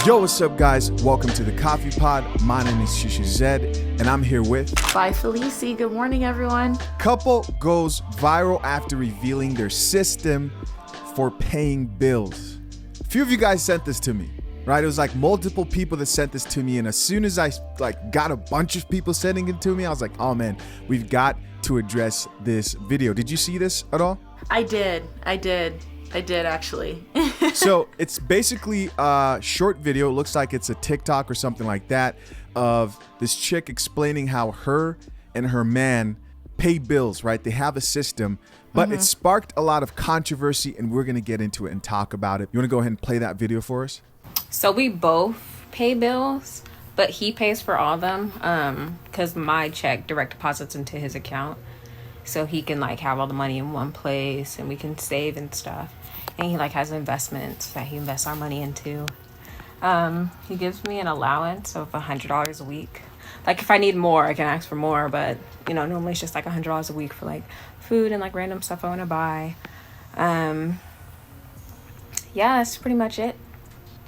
Yo, what's up, guys? Welcome to the Coffee Pod. My name is Shisha Zed, and I'm here with... Bye, Felici. Good morning, everyone. Couple goes viral after revealing their system for paying bills. A few of you guys sent this to me, right? It was like multiple people that sent this to me, and as soon as I got a bunch of people sending it to me, I was like, oh man, we've got to address this video. Did you see this at all? I did actually. So it's basically a short video. It looks like it's a TikTok or something like that of this chick explaining how her and her man pay bills, right? They have a system, but it sparked a lot of controversy, and we're going to get into it and talk about it. You want to go ahead and play that video for us? So we both pay bills, but he pays for all of them because my check direct deposits into his account. So he can have all the money in one place and we can save and stuff. And he has investments that he invests our money into. He gives me an allowance of $100 a week. If I need more, I can ask for more, but normally it's just $100 a week for food and random stuff I want to buy. Yeah, that's pretty much it.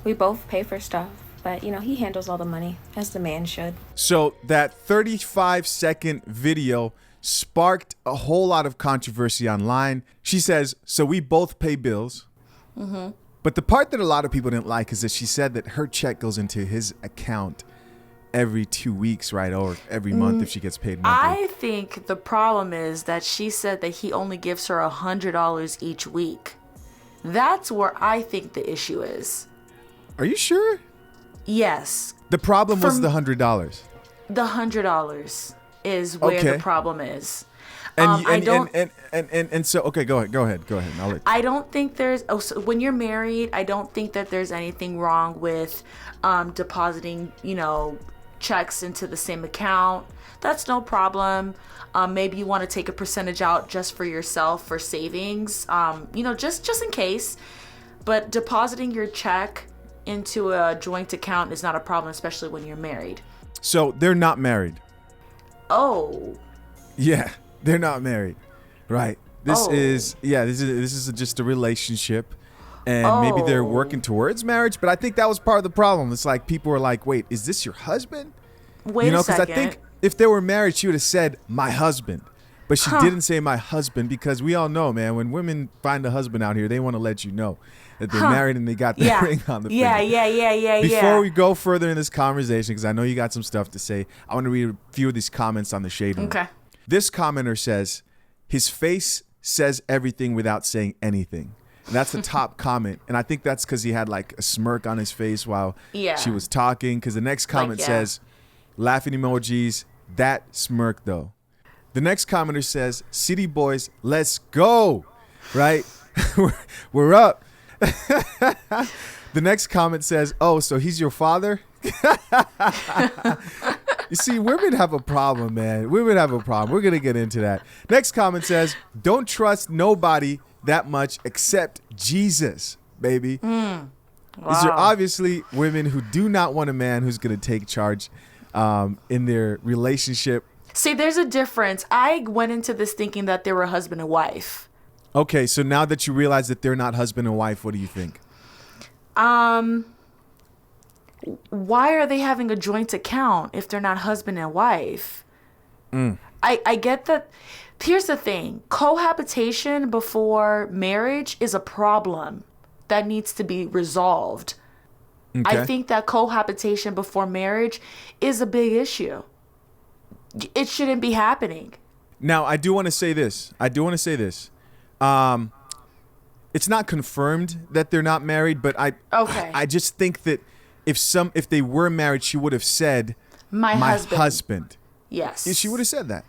We both pay for stuff, but he handles all the money as the man should. So that 35-second video sparked a whole lot of controversy online. She says, so we both pay bills. But the part that a lot of people didn't like is that she said that her check goes into his account every 2 weeks, right? Or every month if she gets paid monthly. I think the problem is that she said that he only gives her $100 each week. That's where I think the issue is. Are you sure? Yes. The problem was the $100. The $100 is where the problem is. And so okay, go ahead. I'll let you. I don't think there's when you're married, I don't think that there's anything wrong with depositing, checks into the same account. That's no problem. Maybe you want to take a percentage out just for yourself for savings, just in case. But depositing your check into a joint account is not a problem, especially when you're married. So they're not married. Oh. Yeah, they're not married. Right. This is just a relationship, and maybe they're working towards marriage, but I think that was part of the problem. It's people were like, "Wait, is this your husband?" Wait a second. Because I think if they were married, she would have said my husband. But she didn't say my husband, because we all know, man, when women find a husband out here, they want to let you know that they're married and they got the ring on the finger. Yeah. Before we go further in this conversation, because I know you got some stuff to say, I want to read a few of these comments on the Shade Room. Okay. This commenter says, his face says everything without saying anything. And that's the top comment. And I think that's because he had a smirk on his face while she was talking. Because the next comment says, laughing emojis, that smirk though. The next commenter says, City Boys, let's go. Right? We're up. The next comment says, oh, so he's your father? You see, women have a problem, man. Women have a problem. We're going to get into that. Next comment says, don't trust nobody that much except Jesus, baby. Wow. These are obviously women who do not want a man who's going to take charge in their relationship. See, there's a difference. I went into this thinking that they were husband and wife. Okay, so now that you realize that they're not husband and wife, what do you think? Why are they having a joint account if they're not husband and wife? I get that. Here's the thing. Cohabitation before marriage is a problem that needs to be resolved. Okay. I think that cohabitation before marriage is a big issue. It shouldn't be happening. Now, I do want to say this. It's not confirmed that they're not married, but I just think that if they were married, she would have said my husband. Yes. She would have said that.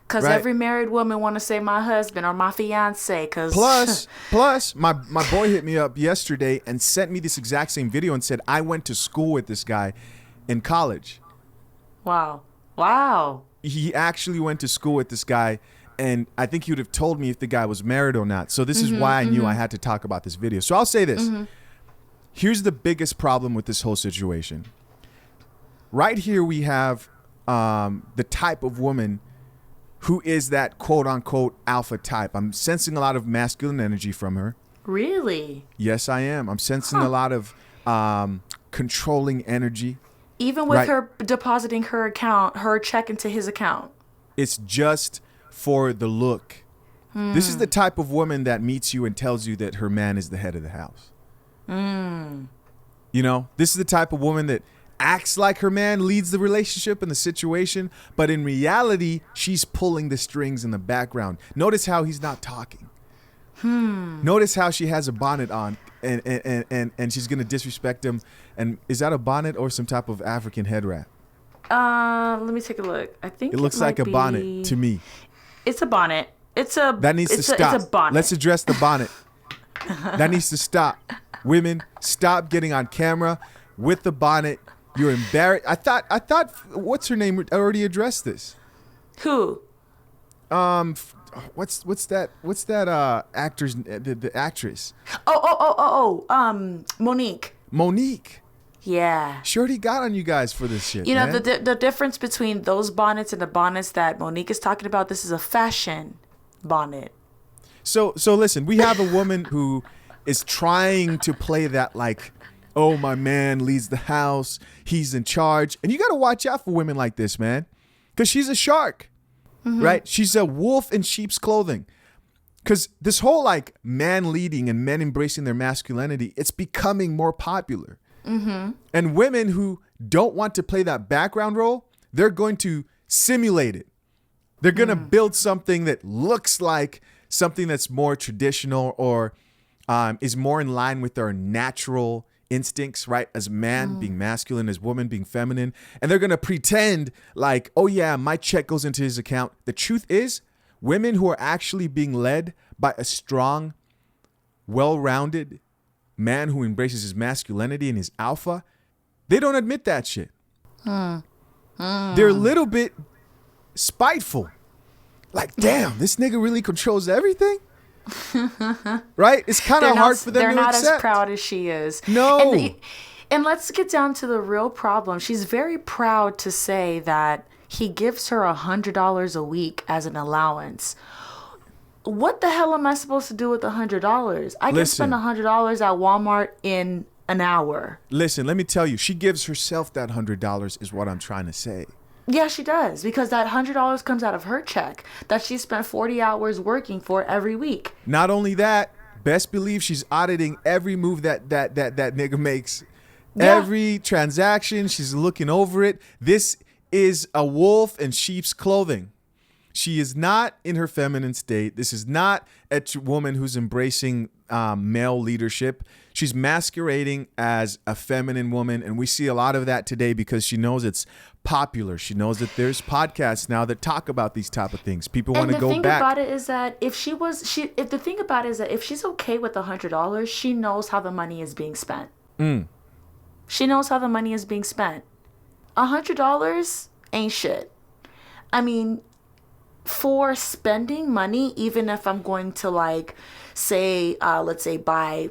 Because every married woman want to say my husband or my fiance. Plus, my boy hit me up yesterday and sent me this exact same video and said, I went to school with this guy in college. Wow. He actually went to school with this guy, and I think he would have told me if the guy was married or not. So this is why I knew I had to talk about this video. So I'll say this. Here's the biggest problem with this whole situation. Right here we have the type of woman who is that quote-unquote alpha type. I'm sensing a lot of masculine energy from her. Really? Yes, I am. I'm sensing a lot of controlling energy. Even with her depositing her check into his account. It's just for the look. This is the type of woman that meets you and tells you that her man is the head of the house. You know, this is the type of woman that acts like her man leads the relationship and the situation, but in reality, she's pulling the strings in the background. Notice how he's not talking. Notice how she has a bonnet on and she's going to disrespect him. And is that a bonnet or some type of African head wrap? Let me take a look. I think it looks like a bonnet to me. It's a bonnet. That needs to stop. It's a bonnet. Let's address the bonnet. That needs to stop. Women, stop getting on camera with the bonnet. You're embarrassed. I thought what's her name already addressed this. Who? What's that actor's the actress? Monique. Monique. Yeah. She already got on you guys for this shit. You know, the difference between those bonnets and the bonnets that Monique is talking about, this is a fashion bonnet. So listen, we have a woman who is trying to play that like, oh, my man leads the house, he's in charge. And you got to watch out for women like this, man, because she's a shark, right? She's a wolf in sheep's clothing. Because this whole like man leading and men embracing their masculinity, it's becoming more popular. And women who don't want to play that background role, they're going to simulate it. They're going to build something that looks like something that's more traditional or is more in line with their natural instincts, right? As man being masculine, as woman being feminine. And they're going to pretend like, oh yeah, my check goes into his account. The truth is, women who are actually being led by a strong, well-rounded man who embraces his masculinity and his alpha, they don't admit that shit. They're a little bit spiteful. Like, damn, this nigga really controls everything? Right? It's kind of hard for them to accept. They're not as proud as she is. No. And let's get down to the real problem. She's very proud to say that he gives her $100 a week as an allowance. What the hell am I supposed to do with $100? I can spend $100 at Walmart in an hour. Listen, let me tell you, she gives herself that $100 is what I'm trying to say. Yeah, she does, because that $100 comes out of her check that she spent 40 hours working for every week. Not only that, best believe she's auditing every move that nigga makes. Yeah. Every transaction, she's looking over it. This is a wolf in sheep's clothing. She is not in her feminine state. This is not a woman who's embracing male leadership. She's masquerading as a feminine woman. And we see a lot of that today because she knows it's popular. She knows that there's podcasts now that talk about these type of things. People want to go back. And the thing about it is that if she's okay with $100, she knows how the money is being spent. She knows how the money is being spent. $100 ain't shit. I mean, for spending money, even if I'm going to let's say buy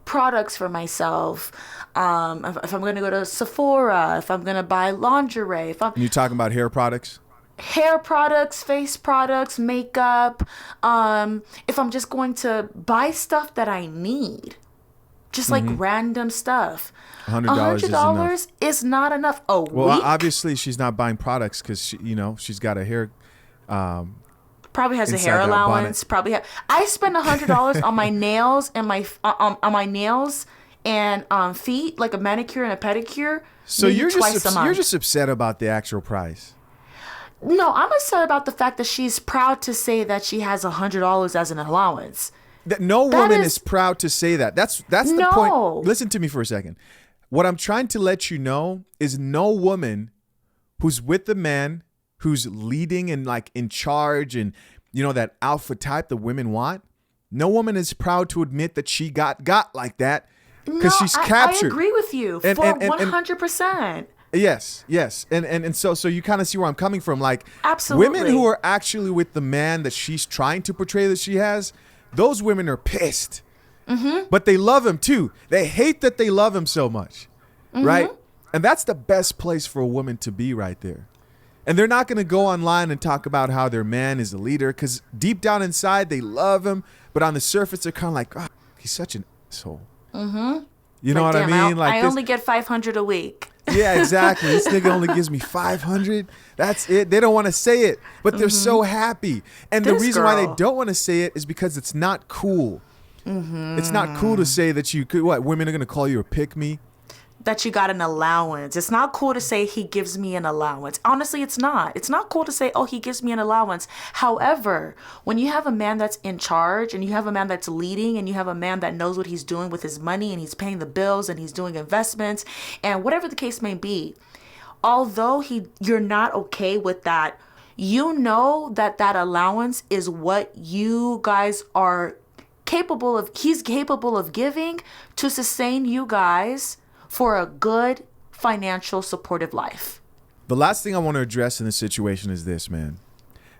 products for myself, if I'm going to go to Sephora, if I'm going to buy lingerie, you're talking about hair products? Hair products, face products, makeup, if I'm just going to buy stuff that I need, just like random stuff, $100 is not enough a week. Well, obviously she's not buying products because she's got a hair. Probably has a hair allowance. I spend $100 on my nails and on my nails and feet, like a manicure and a pedicure. So you're just upset about the actual price. No, I'm upset about the fact that she's proud to say that she has $100 as an allowance. No woman is proud to say that. That's the point. Listen to me for a second. What I'm trying to let you know is no woman who's with the man who's leading and like in charge and that alpha type the women want. No woman is proud to admit that she got like that because she's captured. I agree with you for 100%. Yes. And so you kind of see where I'm coming from. Like, absolutely. Women who are actually with the man that she's trying to portray that she has, those women are pissed. But they love him too. They hate that they love him so much. Right? And that's the best place for a woman to be right there. And they're not going to go online and talk about how their man is a leader because deep down inside, they love him. But on the surface, they're kind of like, oh, he's such an asshole. You know what I mean? Like I only get $500 a week. Yeah, exactly. This nigga only gives me $500. That's it. They don't want to say it, but they're so happy. And the reason why they don't want to say it is because it's not cool. It's not cool to say that you could. What, women are gonna call you a pick me? That you got an allowance. It's not cool to say he gives me an allowance. Honestly, it's not. It's not cool to say, oh, he gives me an allowance. However, when you have a man that's in charge and you have a man that's leading and you have a man that knows what he's doing with his money and he's paying the bills and he's doing investments and whatever the case may be, although you're not okay with that, you know that allowance is what you guys are capable of. He's capable of giving to sustain you guys for a good financial supportive life. The last thing I want to address in this situation is this, man.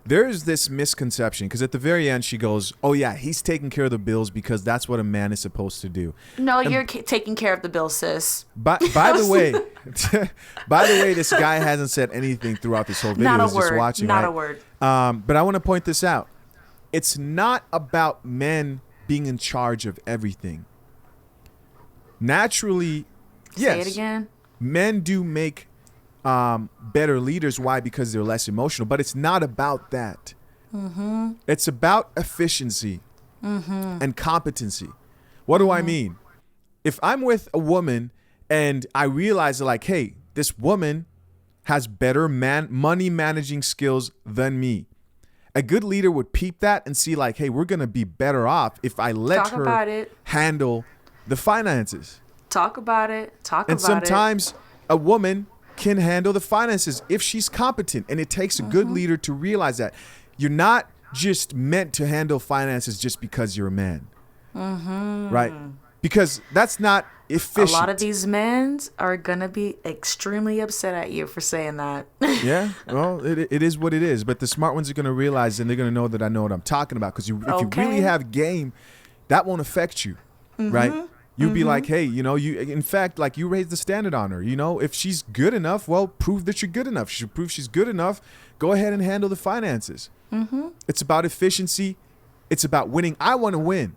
There is this misconception, because at the very end she goes, oh yeah, he's taking care of the bills because that's what a man is supposed to do. No, you're taking care of the bills, sis. By the way, this guy hasn't said anything throughout this whole video. Not a He's word. just watching, Not right? a word. But I want to point this out. It's not about men being in charge of everything. Naturally, yes. Say it again. Men do make better leaders. Why? Because they're less emotional. But it's not about that. It's about efficiency and competency. What do I mean? If I'm with a woman and I realize like, hey, this woman has better money managing skills than me, a good leader would peep that and see like, hey, we're going to be better off if I let her handle the finances. Talk about it. And sometimes a woman can handle the finances if she's competent. And it takes a good leader to realize that. You're not just meant to handle finances just because you're a man. Right? Because that's not efficient. A lot of these men are going to be extremely upset at you for saying that. Yeah, well, it is what it is. But the smart ones are going to realize, and they're going to know that I know what I'm talking about. Because if you really have game, that won't affect you, right? You'll be like, hey, in fact, like you raise the standard on her. If she's good enough, well, prove that you're good enough. Prove she's good enough. Go ahead and handle the finances. It's about efficiency. It's about winning. I want to win.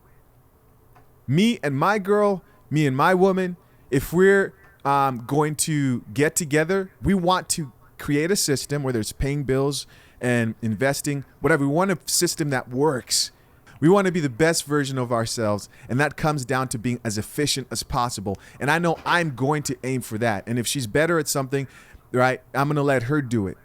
Me and my girl, me and my woman, if we're going to get together, we want to create a system, whether it's paying bills and investing, whatever. We want a system that works. We want to be the best version of ourselves, and that comes down to being as efficient as possible. And I know I'm going to aim for that. And if she's better at something, right, I'm going to let her do it.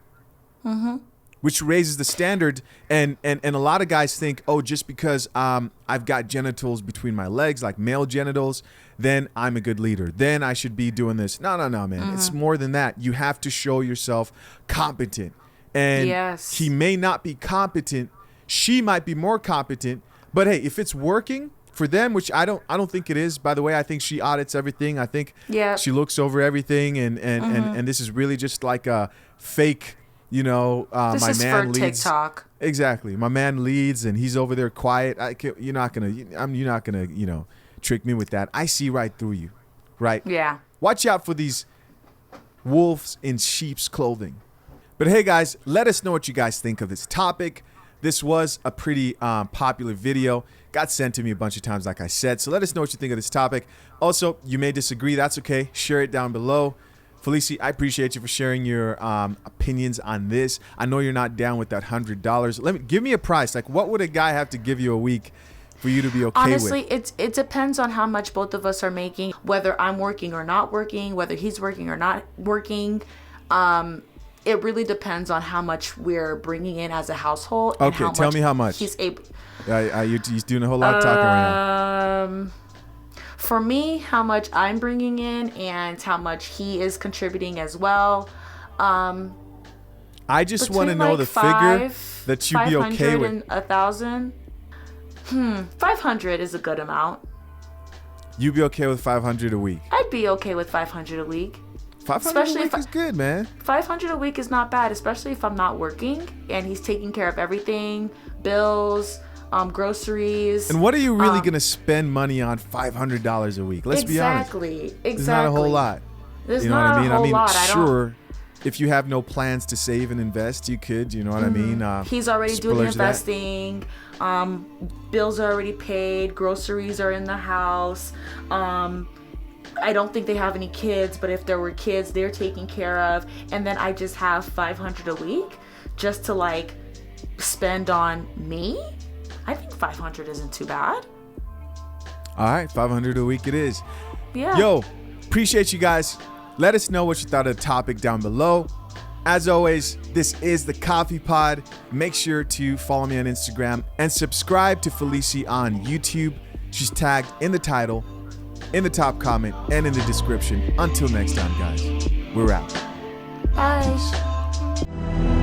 Which raises the standard. And a lot of guys think, oh, just because I've got genitals between my legs, like male genitals, then I'm a good leader. Then I should be doing this. No, man. It's more than that. You have to show yourself competent. And he may not be competent. She might be more competent. But hey, if it's working for them, which I don't think it is, by the way, I think she audits everything. I think she looks over everything, and this is really just like a fake, this my is man for leads. TikTok. Exactly. My man leads and he's over there quiet. You're not gonna trick me with that. I see right through you. Right? Yeah. Watch out for these wolves in sheep's clothing. But hey guys, let us know what you guys think of this topic. This was a pretty popular video. Got sent to me a bunch of times, like I said. So let us know what you think of this topic. Also, you may disagree. That's okay. Share it down below. Felici, I appreciate you for sharing your opinions on this. I know you're not down with that $100. Give me a price. Like, what would a guy have to give you a week for you to be okay Honestly, with? it depends on how much both of us are making, whether I'm working or not working, whether he's working or not working. It really depends on how much we're bringing in as a household. Okay, and tell me how much. He's able. You're doing a whole lot of talking right now. For me, how much I'm bringing in and how much he is contributing as well. I just want to know the figure that you'd be okay with. 1,000. 500 is a good amount. You'd be okay with 500 a week? I'd be okay with 500 a week. 500 a week is good, man. 500 a week is not bad, especially if I'm not working and he's taking care of everything, bills, groceries. And what are you really going to spend money on $500 a week? Let's be honest. Exactly. It's not a whole lot. There's not a whole lot. Sure, if you have no plans to save and invest, you could, you know what I mean? He's already doing the investing. Bills are already paid. Groceries are in the house. I don't think they have any kids, but if there were kids, they're taken care of, and then I just have $500 a week just to like spend on me. I think $500 isn't too bad. All right, $500 a week it is. Yeah. Yo, appreciate you guys. Let us know what you thought of the topic down below. As always, this is the Coffee Pod. Make sure to follow me on Instagram and subscribe to Felici on YouTube. She's tagged in the title, in the top comment, and in the description. Until next time, guys, we're out. Bye.